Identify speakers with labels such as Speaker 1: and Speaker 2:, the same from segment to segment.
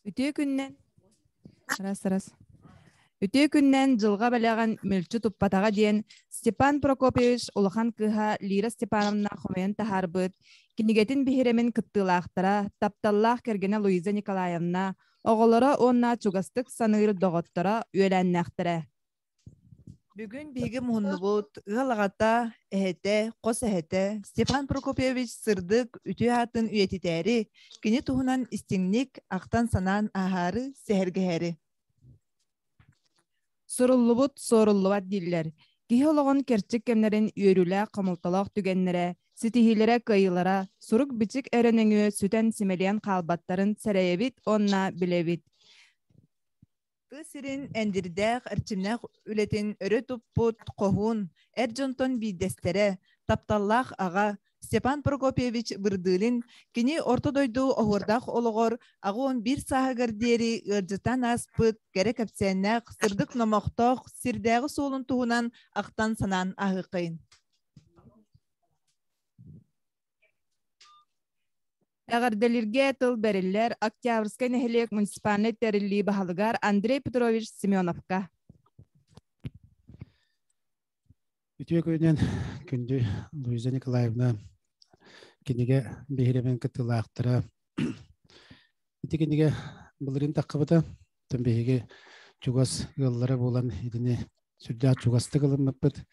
Speaker 1: Ütüе күннен, арас. Ütüе күннен жылға бәләгән мөлчү туппатаға диен Степан Прокопьевич улахан кыха Лира Степановна хомен тахарбыт, кинигетин бихиремен кыттылаахтара, тапталлаах кергене Луиза Николаевна, оголора онна чугастык саныыр доготтора үөләннәхтәрә.
Speaker 2: Бүгін бегі мұхынныбыт, ғалағата, әхеті, қос әхеті, Степан Прокопьевич сырдык үті атын үйетітәрі, кені туғынан істіңнік ақтан санан ағары сәхіргәәрі.
Speaker 1: Суруллубут соруллубат диллер. Кихи олоғын керчик кемнерин үйөрүлә қамылталақ түгеннере, ситихилere кайылара, сурук бичик әренеңі сүтен симелиан қалбаттарын сәрәйебит онна білебит.
Speaker 2: Кысырын әндірдәқ әрчімнәқ үлетін өрі тұппыт қоғын, әрджонтон бейдестере, тапталлақ аға, Степан Прокопьевич бұрдылын, кені ортодойду оғырдақ олығыр, ағуын бір сағығыр дері ғыржытан аспыт, кәрі кәпсәннәқ, сырдық номоқтоқ, сирдәғы солын туғынан ақтан санан ағықайын.
Speaker 1: Әғарделерге тыл бәрілер Октябрьскай нәхелек муниципальный тәрілі бағалығар Андрей Петрович Семеновка.
Speaker 3: Ütüе күнен күнді Луиза Николаевна кенеге бейіремен кіттілақтыра. Ити кенеге бұлырын таққыбыта, тым бейге чугас ғыллары болан едіне сүрдәт чугасты ғылым мұппыт.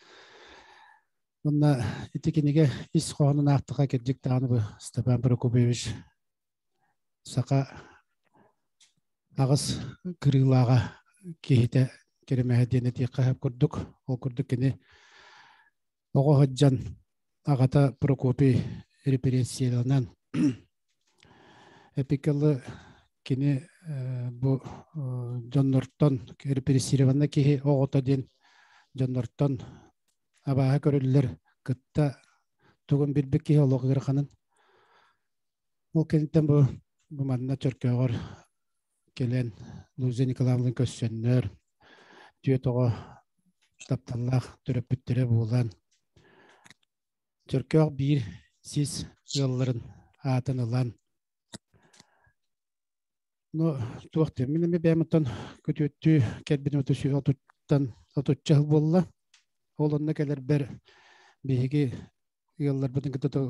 Speaker 3: Онна ити кенеге ис қоғанын ақтыға кәдік тағаны бұ Степан Прокопьевич сақа ағыз кырылаға кейті керемәдені текқа күрдік. Ол күрдік кені оғы ғаджан ағата Прокопий репрессияланан эпикалы кені бұ Джоннортон репрессияванна кейі оғыта ден Джоннортон абаға көрілілер күтті тұғын бірбек кейі олығы ғырқанын. Ол кенттен бұ манна чөркеғыр келен Луиза Николаевнын көссөннөр түйет оғы тапталлақ түріп бүттірі болан. Чөркеғ бір сіз ғылларын атын ұлан. Но туақтен менеме бәміттен көтөтті кәлбін өтісі отутчы ғыл болла. Ол онына кәлер бір бейге ғыллар бұдың күтті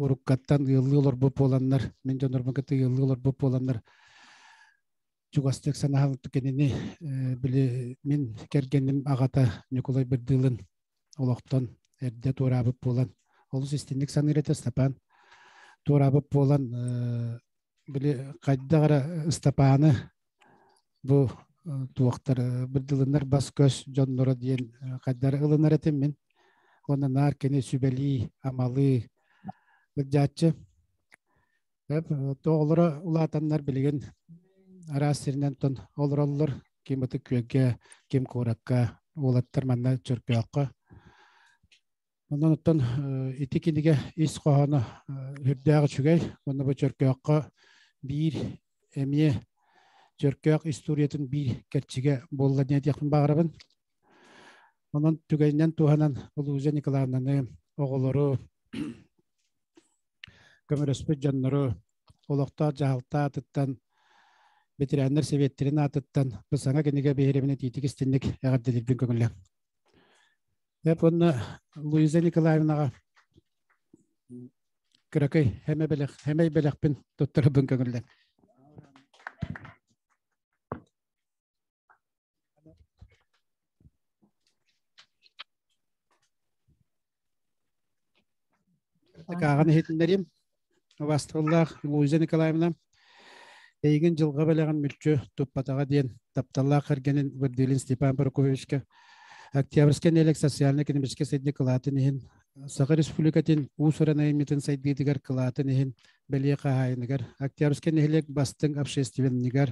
Speaker 3: ұрыққаттан ғылы олар бұп оланлар, мен жонарбын күтті ғылы олар бұп оланлар. Чугастық санағалықты кенені білі мен кәргенім ағата Николай Бірділін олақтан әрде турабып болан. Олыс істенік саныреті Степан турабып болан білі қайдағыра Степаны бұл туақтар Бірділінлер бас көз жонлары дейін қайдары ұлынар етім мен. Оны нар кені сүбәли, амалы бұджатшы. Тоғылары ұлатанлар білген арасырынан тон олар кем бұты көйге, кем қораққа, олаттар манна чөркеаққа. Ondan ötten etikiniga is qohana hürdäği çügey, onu bu çörköqqa bir emiye çörköq istoriyatin bir kerçige bolla diye yakın bağırabın. Ondan tügeyden tuhanan Luzya Nikolaevna'nın oğulları kömüröspü canları olaqta jahalta atıttan bitirenler sevetlerini atıttan bu sana kenige beheremine titik istendik eğer delilbin kömürle. Hep onu Луиза Николаевнаға кірекей хемей белекпен тұттыры бүн көңілі. Қағаны хетіндерім, Вастығыллақ Луиза Николаевна ейген жылға бәлеген мүлчі тұппатаға дейін тапталлақ әргенін Бірділін Степан Прокопьевичке Октябрьский нелек социально-экономический сайдник кылатын ихин, Сақы республикатын усурана еметін сайдгидігер кылатын ихин, бәле қағайынығар, Октябрьский нелек бастың общественнігер,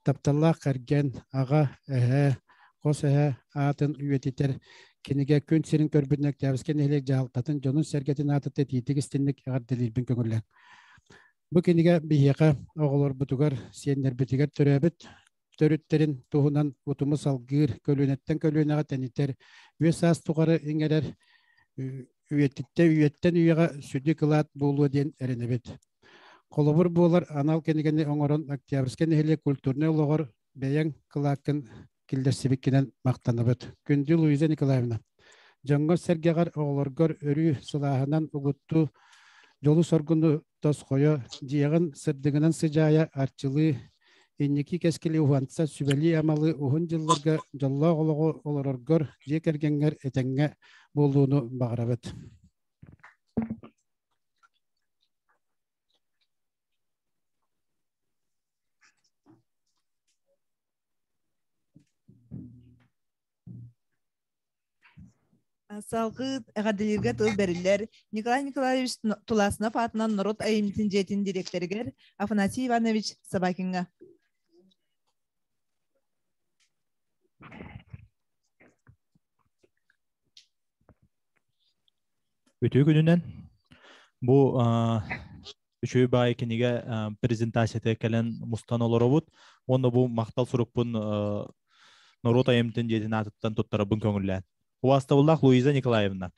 Speaker 3: тапталлақ кәрген, аға, әхә, қос әхә, атын үйететер, кенеге күн серін көрбін Октябрьский нелек жағалтатын, жонын сәргетін атыты тийтік істенлік ағар дәлелбін көңілі. Бұ кенеге бейеқа оғылар бұтығар, сенер бітігер түрәбіт, төрүттерин туһунан утуму салгыр көлөнеттен көлөнага тенитер үе саас тугары эңерер үйеттен үйега сүдү кылаат болуу ден эренебет. Колобур болар анал кенигени оңорон Октябрьский нехиле культурный улогор бәяң кылакын килдерсибиккенен мактаныбыт. Күндү Луиза Николаевна. Жоңго сергегар оголоргор өрү сылаһынан угутту жолу соргуну тосхойо диягын сырдыгынан сыжая арчылы инники кескили уһантса сүбели амалы ухун жылларга жолло оголого олороргор жекергенгер этеңге болууну багарабыт.
Speaker 2: Салгыт гадилерге тыл берилер. Николай Николаевич Туласнов атынан Народ айымтын жетин директергер Афанасий Иванович Собакинга.
Speaker 4: Өтүү күнүнен бу үчөө бай кениге презентацияда келен мустан олоробут. Оны бу мактал сурукпун Народ айымтын жетин атыттан туттарабын көңүллән. Уастабыллах Луиза Николаевна.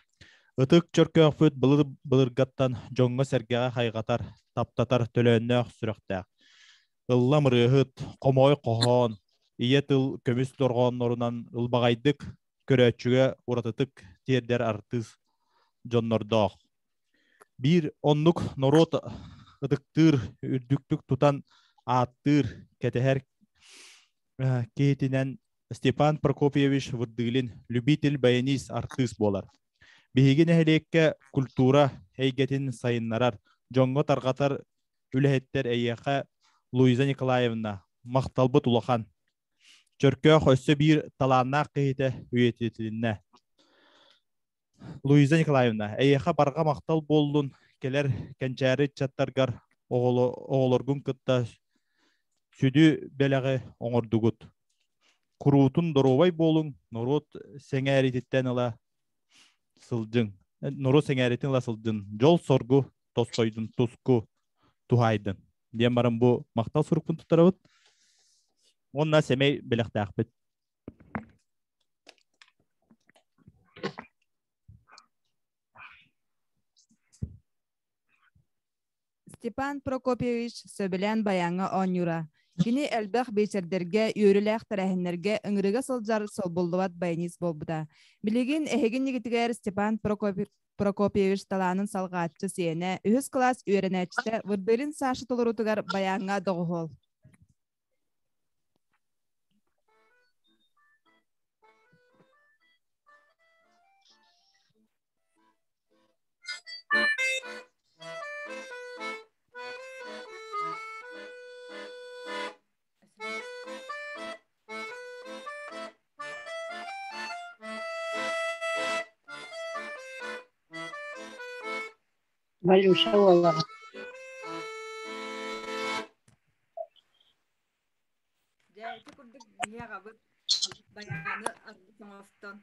Speaker 4: Ытык чөркөөхпүт былыргаттан жоңго сергеға хайгатар, таптатар төлөөннөөх сүрөктәк. Ылла мырыһыт, комой кохон, ие тыл көмүс торгооннорунан ылбагайдык көрөөчүгө уратытык тиердер артыс жоннордоох. Бир оннук Народ ытыктыр, үрдүктүк тутан ааттыр, кетехер кейтинен Степан Прокопьевич Вырдылин любитель баянист артист болар. Биһиги нэһилекке культура эйгетин сайыннарар, жоңго таргатар үлэһеттер эйэхэ Луиза Николаевна макталбыт улахан. Чөркөөх өссө бир талааннаах киһите үйетитинне. Луиза Николаевна эйэхэ барга мактал болдун келер кенчääри чаттаргар оголоргун кытта сүдү белеги оңордугут. Курутун доровай болун, Народ сеңәритеттен ала сылжың. Народ сеңәритен ала сылжың. Жол соргу, тосқойдun, туску, тухайдын. Дем барым бу мактал сурукпун туттарабыт. Онна семей белектәкбит.
Speaker 1: Степан Прокопьевич сөбелен баяңы онюра. Кини элбэх бейсердерге, үйріләқ тәрәхінлерге ыңырыға сылжар солбулдуат баянист болбута. Билигин эхегин негитигер Степан Прокопьевич таланын салгаатчы сиене, үхіс класс үйренәчті Вырдылин сашы толырутугар баяңға доғуғол.
Speaker 5: Валюша Олова.
Speaker 1: Жәйті күрдік неға бұд баяғаны артын офтон.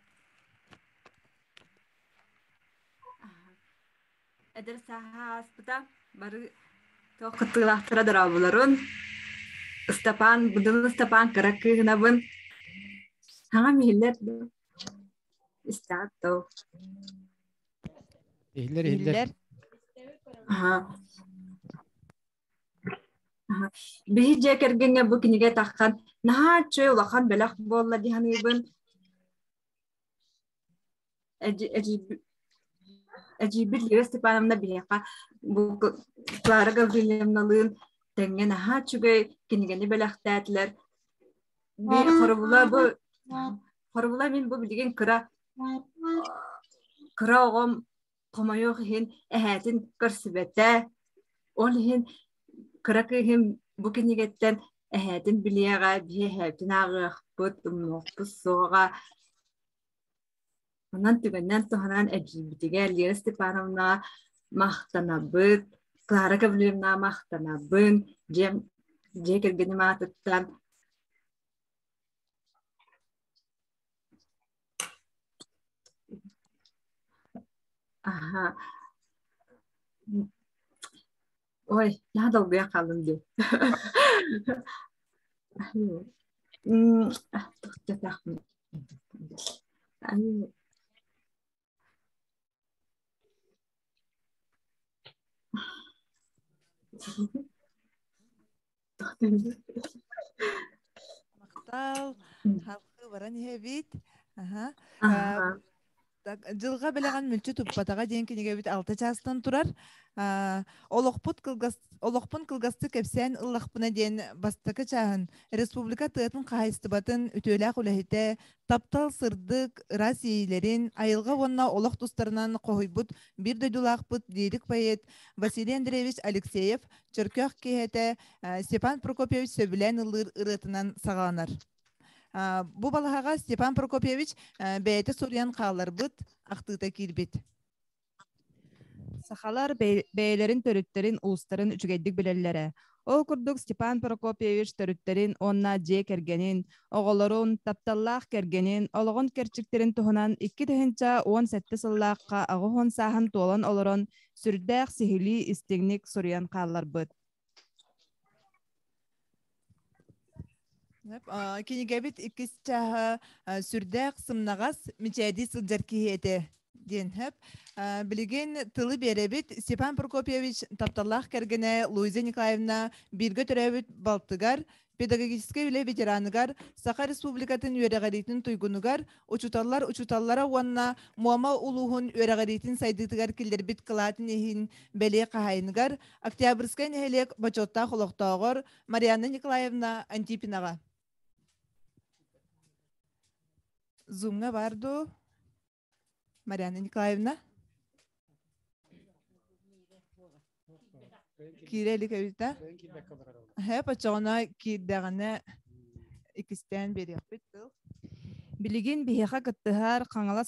Speaker 1: Әдір саға аспыта бары тоқытылақтыра дұрабыларын. Бұдың Степан қырақығына бұн. Аңа мейлер бұ. Истаттау.
Speaker 3: Ehiller.
Speaker 1: Биһи жекергенге бу киниге таккан наха чөй улахан белах болла диханыбын Эжибир Лира Степановна биляка бу Клара Гаврилевналын тенге наха чөй кинигени белахтатлар би хорбула мен бу билген кыра огом комойох хин эхэтин көрсүбөтө ол хин кыракыхым бу кинигеттен эхэтин билияга биэхэтин агыахпыт умнуокпус соога онан түгеннен туханан эджибитиге Лира Степановна мактанабыт, Клара Гаврилевна мактанабын, жекергени маатыттан Ой, я долго я калынды.
Speaker 2: Мактал халкы баран иһэбит. Аха.
Speaker 5: Ага.
Speaker 2: Жылга белеген мүлчү туппатага дейин кинеге бит 6 частан турар. Олохпун кылгасты кепсен ыллахпына дейин бастакы чаһын республика тыатын кайыстыбатын үтөләк үләһите таптал сырдык рас иилерин айылга вонна олох тустарынан койбут бир дөдулакпыт лирик поэт Василий Андреевич Алексеев чөркөх киһете Степан Прокопьевич сөбүлән ылыр ырытынан сагаланар. Бу балаһага Степан Прокопьевич бәйте сурьян кааларбыт, актыта кирбит.
Speaker 1: Сахалар бәйләрин төрүттерин улустарын үчүгәйдик билелләре. Ол курдук Степан Прокопьевич төрүттерин онна же кергенин, оголорун тапталлах кергенин, ологон керчиктерин туһунан 2-17 сыллаакка агыхон сахан туолан олорон сүрдәк сихили истигник сурьян кааларбыт.
Speaker 2: Кинеге бит иккис чаһы сүрдәк сымнагас мичәди сылжар киһете ден хэп. Билеген тылы беребит Степан Прокопьевич тапталлах кергене Луиза Николаевна бирге төрәбит балтыгар, педагогический үле ветераныгар, Саха Республикатын үерәгәритин туйгунугар, учуталлара уанна Муама улуһун үерәгәритин сайдытыгар килдербит кылатын ehин бәле кахайныгар, Октябрьская нехелек бачотта холоктоогор Марьяна Николаевна Антипинага. Зумга барду Марьяна Николаевна. Кирели кевита. Хеп ачона киддагана икистен берип битл.
Speaker 1: Билигин биһиха кыттыһар каңала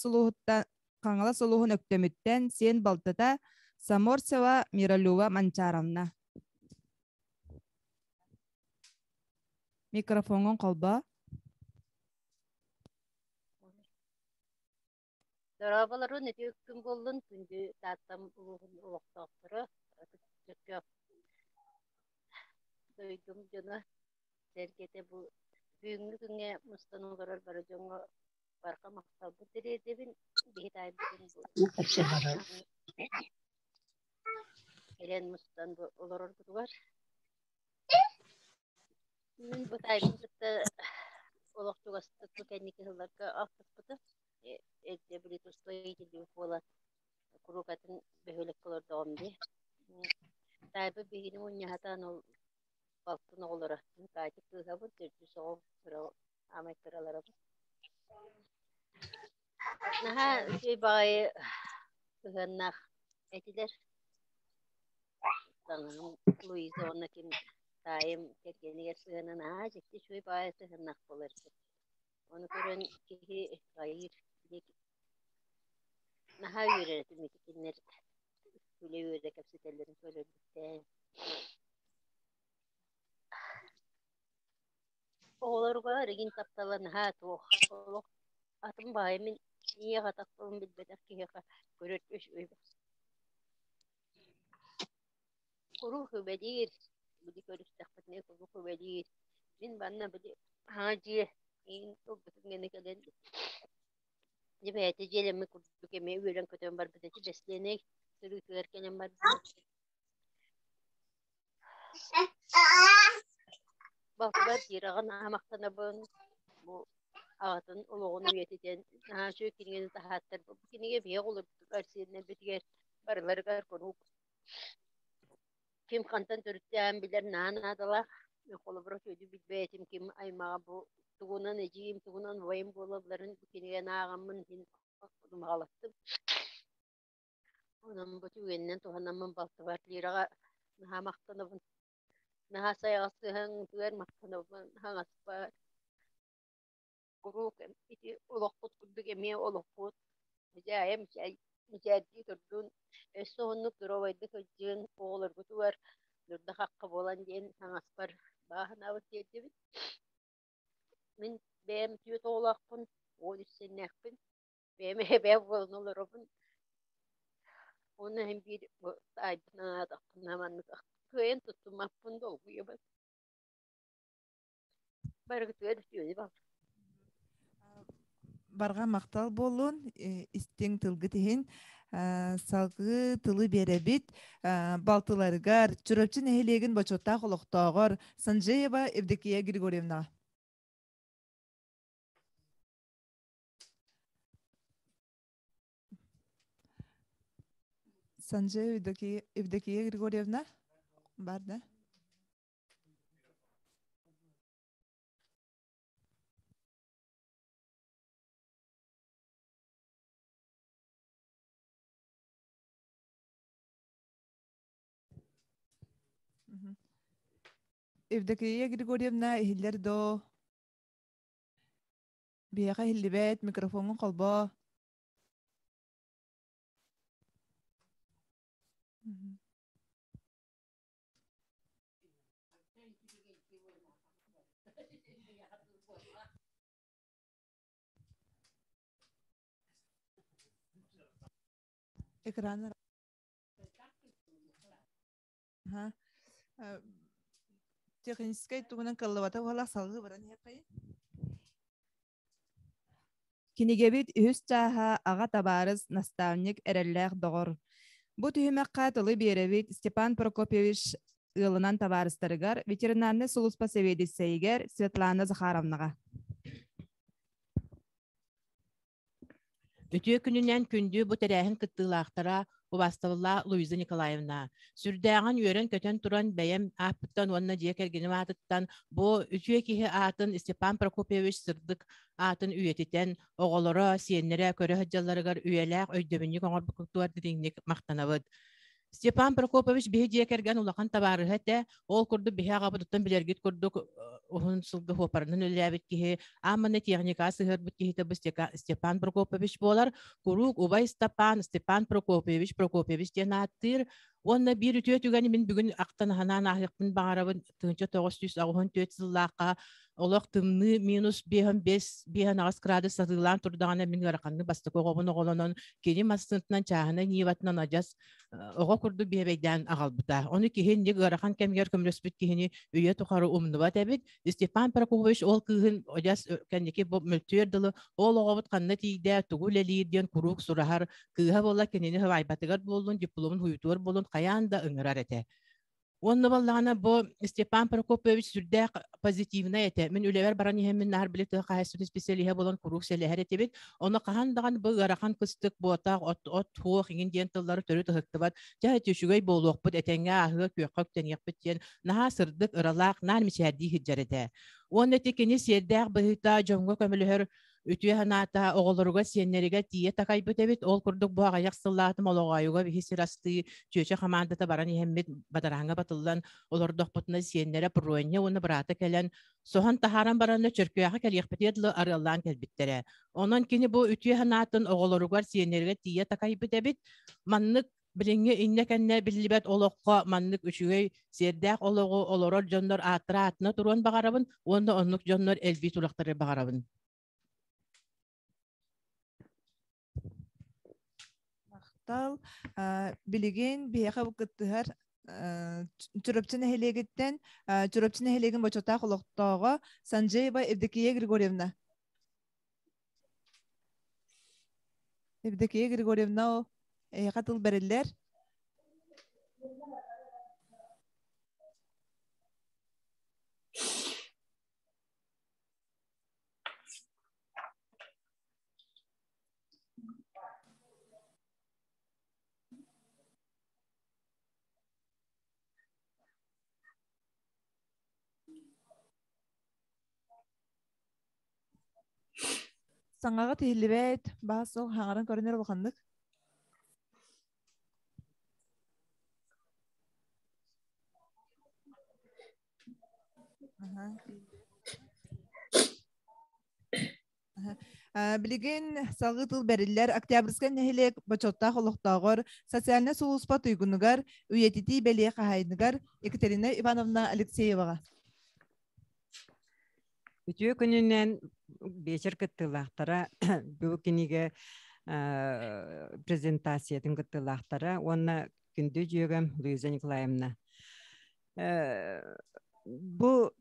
Speaker 1: солуһун өктөмүттен сен балтыта Саморцева Миролюва Манчаровна. Микрофонун колба.
Speaker 6: Дорабаларын өтөккүн болдун күндү таттам улугун улуктоктуру төккө дойдум жана сергете бу бүгүнкү күнгө мустанын көрөр бары жоңго барка мактал бу деребин бейтай бүгүн элен мустан бу олорор бар мен бу тайбытта олоктугасты кеники хылларга автыпты эдде билет устойдили бола курукатын бехөлек болор доомди тайбы бегини уньяхатан ол балтын оголора кайты кыгабы төртү соо амайкыралара наха сүй багай ыганнах этилер таңын Луиза онна ким тайым кергенигер сыгана наха жекти сүй багай сыгыннах болар onu көрөн кихи гайыр наха үйренетим митикиннер күле үйрө кепсетелерин көрөбүттен оголорго регин тапталан ха туох олох атым байымын ие катакпын билбетер киха көрөт өш өй куру хөбедир буди көрүстакпыт не куру хөбедир мен банна буди хажи ин тогтунгене каден дебете желеми курдуке ме үйрен көтөн бар бите бесленек сөрүтөр кенен бар бактар тираган амактана бун бу атын улугун үйетиден шо кинген тахаттар бу кинеге бие болуп арсене битгер барларга коруп ким кантан төрүттен билер нанадала колобро көдү билбетим ким аймага бу тугунан эжим тугунан вайым болобларын кинеге нагамын хин магалаттым онан бу түгеннен туханамын балты бар лирага намактанабын наха саясыһын түгер мактанабын хаңаспа курук ити олокпут курдуге ме олокпут жайым чай мичади турдун эсонну туровайды көжүн оолоргу тугар дурда хакка болан ден хаңаспар баахана өтөдүбүт мен бэм түйөт оолакпын ол үссеннэкпин бэме бэ болнолоробун onu hem bir aydına da namanlık köyün tutmapın dolguyor bak. Barık tüyür tüyür bak.
Speaker 2: Barga мактал болун истең тылгы тиһин салгы тылы беребит балтыларыгар чүрөпчүн эхилегин бочотта холоктоогор Санжеева Евдокия Григорьевна. Санжеева Евдокия Григорьевна бар да? Евдокия Григорьевна эхиллер до бияка хиллибет микрофонун колбо. Экраны. Техническай тугунан кыллыбата уолак салгы баран япай.
Speaker 1: Кинигебит үһүс чааһа аға табарыз наставник эреллээх доҕор. Бу түһүмэкка тылы биэребит Степан Прокопьевич ылынан табарыстарыгар ветеринарны сулуспа себедиссейгер Светлана Захаровнаға.
Speaker 5: Өтүө күнүнен күндү бу терээһин кыттыылаахтара убастабылла Луиза Николаевна. Сүрдääҕин үөрен көтөн туран бэйэм ааппыттан уонна дьиэ кэргиним аатыттан бу үтүө киһи аатын Степан Прокопьевич сырдык аатын үйэтитен оҕолоро сиэннере көрө хаджалларыгар үйэлээх өйдөбүнньүк оҥорбукуктуар дириңник мактанабыт. Степан Прокопович биһи дьиэ кэргэн улахан табаарыһа тэ ол курду биһи аҕабытыттан билэргит курдук уһун сылгы хуопарынан үлээбит киһи аамманы техника сыһырбыт киһитэ бу Степан Прокопович буолар курук убай Степан Прокопович диэн ааттыыр уонна биир үтүө түгэни мин бүгүн актан ханаан аахыктын баҕарабын тыынча 964 сыллаакка олох тымны минус 5 градус сатыылаан турдаҕана мин гараканны бастык оҕобун оҕолонон кини массынтынан чааһына ниибатынан ажас оҕо курду биэбэйдээн аҕалбыта. Ону киһин ни гарахан кэмгэр көмөлөспүт киһини үйэ тухары умнубат эбит. Степан Прокопович ол кыыһын ажас кэнники мөлтүөр дылы ол оҕобут ханна тиийдэ тугул элиир диэн курук сурахар кыыһа болла кэнини хыбайбатыгар болун дипломун хуйутуор болун каяан да ыҥырар эте. Онны баллаана бу Степан Прокопович сүрдээ позитивна эте. Мен үлебер баран иһэммин нахар билетэ каһассыны специалиһэ болон курук селэһэр этебит. Оны каһан даган бу гарахан кыстык буотаах от хуох иңин диэн тыллары төрү тыһыктыбат. Жа түшүгөй болуокпут этеңге аһыга күөккөк тениякпыт диэн наһа сырдык ыралаах наар мичээрдии хиджар эте. Онны текени сиэрдээх быһыта жоңго көмөлөһөр үтүө ханаата оҕолоруга сиэннериге тиийэ такайбыт эбит. Ол курдук бу аҕайах сыллаатым олоҕоойуга биһи сырасты чүөчэ хамаандата баран иһэммит батараһаҥҥа батыллан олордохпутна сиэннере пруоння уны быраата келен соһон таһааран баранна чөркүөҕэ кэлиэхпитиэдлы арыаллаан кэлбиттерэ. Онон кини бу үтүө ханаатын оҕолоругар сиэннериге тиийэ такайбыт эбит. Маннык билиңҥи инне кэннэ биллибэт олоққа маннык үчүгэй сиэрдээх олоҕу олорор дьоннор ааттыра аатына туруан баҕарабын, уонна оннук дьоннор элби турахтары баҕарабын.
Speaker 2: Билигин биэха букыттыһар чүрөпчүн эхилегиттен чүрөпчүн эхилегин бочота холоктоого Санжеева Евдокия Григорьевна. Евдокия Григорьевна катыл бериллер. Саңаға тиһиллибэт баасыл хаңаран көрүнөр улаханнык. Билигин салгы тыл бериллер октябрьскан нехилек бочотта холоктоогор социальный сулуспа туйгунугар үйетити белие кахайныгар Екатерина Ивановна Алексеевага.
Speaker 7: Үтүө күнүнен бечер кыттылаахтара бу киниге презентациятын кыттылаахтара онна күндү жүйөгөм Луиза Николаевна. Бу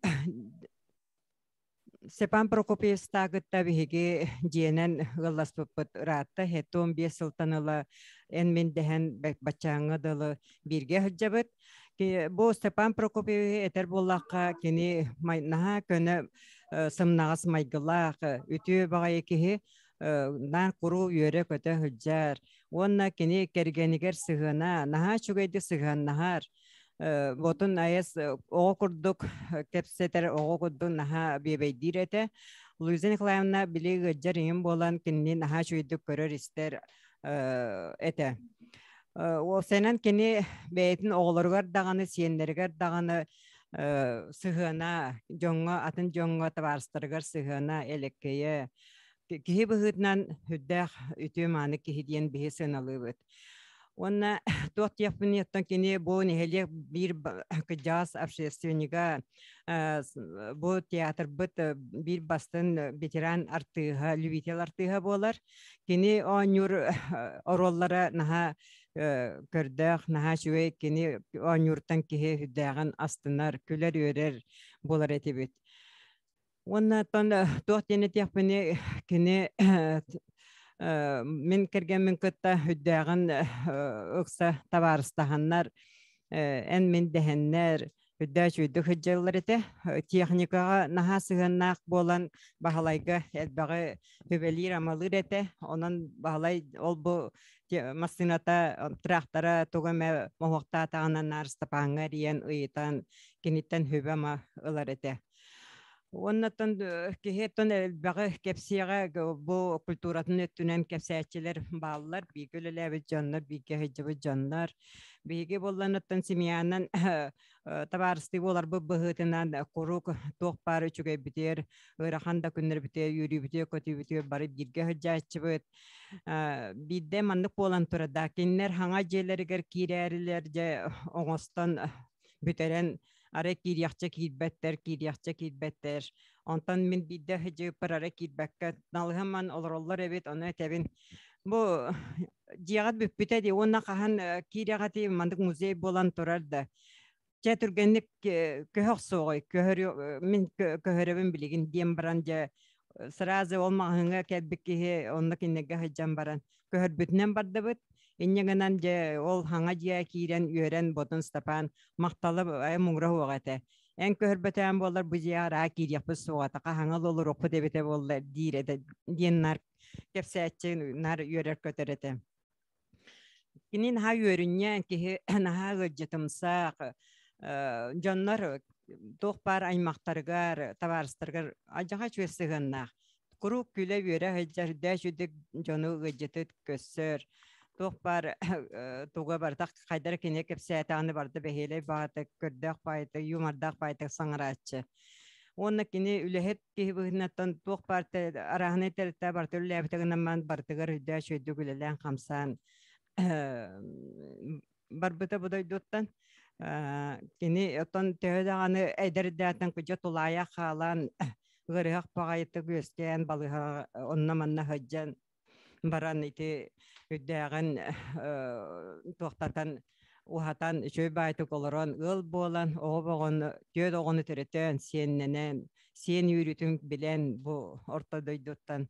Speaker 7: Степан Прокопьев стагытта биһиги диэнэн гылласпыппыт ыраатта хетуом 5 сылтаныла эн мен дэһэн бачааҥҥа дылы бирге hyджабыт. Бу Степан Прокопьев этер буллакка кини наһаа көнө сымнагас майгылаах үтүө багайы киһи нар куру үөрэ көтө hyджаар. Уонна кини кергенигер сыгына наһаа чугайды сыгыннаһаар. Ботун айас оҕо курдук кепсетер оҕо курдук наһаа биэбэйдиир эте. Луиза Николаевна били гыджар иҥин буолан кинини наһаа чуйдук көрөр истер эте. Ол сенен кини бэйэтин оҕолоругар даҕаны, сиэннеригер даҕаны сыгына, жоҥҥо, атын жоҥҥо табаарыстарыгар сыгына элеккейе. Киһи быһыытынан хүддээх үтүө мааны киһи диэн биһи сыналыыбыт. Онна тот японияттан кини бу нехеле бир кыжас общественника бу театр бит бир бастын ветеран артыга, любитель артыга болар. Кини онюр ороллара наха көрдөх наха шуе кини онюртан киһи хүддаган астынар күлер өрер болар этибит. Онна тон тот енет япония кини мен керген мен көтті хүддәғін ұқса табарыстағаннар, ән мен дәхеннер хүддә чүйді хүджалар еті. Техникаға наға сығыннақ болан бағалайға әлбәғі хөбелер амалыр еті. Онын бағалай ол бұл масыната трақтара тұғымы мұхықта тағынан арыстапаңар ен ұйытан кенеттен хөбе ма ұлар еті. Оннаттан кеһеттен бағы кепсияға бұл культуратын өттінен кепсиятчилер балылар, бейгіліләбі жанлар, бейге хеджібі жанлар. Бейге болланаттан семьянан табарысты болар бұл бұғытынан құрук тоқ бары үчіге бітер, ұрақанда күннер бітер, юрі бітер, көті бітер, бары бейге хеджачыбыт. Бейде мандық болан тұрада, кеннер хаңа жерлерігер кейрәрілер же оңыстан бүтерен ара киряхча кирбеттер. Онтан мен бидде хеже пар ара кирбекке налгаман олороллар эбит аны тебин. Бу жиягат бүппүтэ ди онна кахан кирягати мандык музей болан турарда. Четүргенник көһөк согой, мен көһөрөбүн билигин дием баранжа сразу олмагыңа кеббикки онна киннеге хеджан баран. Көһөрбүтнен бардыбыт. Иннегенен же ол хаңа жия кирен үйрен ботун Степан макталы муңра хуагата. Эн көрбөтөн болар бу жиара киряпы суата хаңа лолор оку дебете болар диреде диеннар кепсәчен нар үйрер көтөрөтө. Кинин ха үйрүннен ки наха гыжытымсак жаннар тохпар аймактаргар табарыстаргар ажага чөсөгөннак. Куру күлө үйрө хәҗәрдә жүдек жону гыжытыт көссөр. Тохпар туга бардак кайдар кине кепсәтаны барды бехеле баты көрдәк байты юмардак байты саңарачы. Онна кине үлехет кибигнаттан тохпар арахны терте барды үлебтегеннән ман бардыгар үдә шөйдү гүләлән хамсан барбыта будай доттан кине отан тәдәганы әдердәтен күҗә тулая халан гырык багайты гөскән балыга онна манна хаҗан баран ите үддәгән тохтатан ухатан чөй байтык олорон ыл болан обогон төд огоны теретен сенненен сен үрүтүн билен бу ортодойдуттан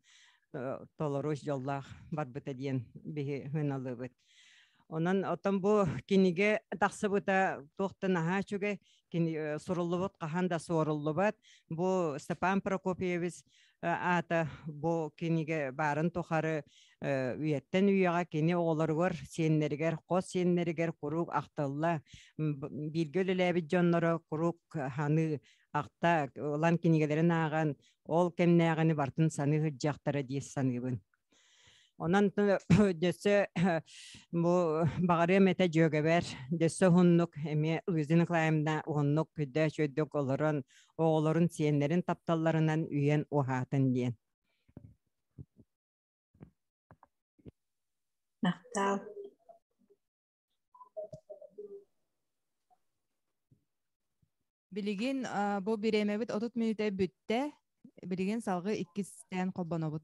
Speaker 7: толоруш жоллах барбыта диен бихи хыналыбыт. Онан отан бу киниге тахсыбыта тохтан ахачуге кини суруллубут каханда соруллубат бу Степан Прокопьевич ата бу киниге барын тохары үйеттен үйяға кені оғыларғыр сеннергер, қос сеннергер құруқ ақтылла биргөліләбі жонлары құруқ ханы ақта олан кенегелерін аған ол кемне ағаны бартын саны ғыджақтары дейс санығын. Онан дөсі бағары мәті жөгі бәр, дөсі ғыннық әме Луиза Николаевна ғыннық күдді шөйдік оғыларын сеннерін тапталарынан үйен оғатын дейін.
Speaker 8: Мақтал.
Speaker 1: Билигин бу биремебит 30 минута бүтте. Билигин салгы 2-тен колбонобут.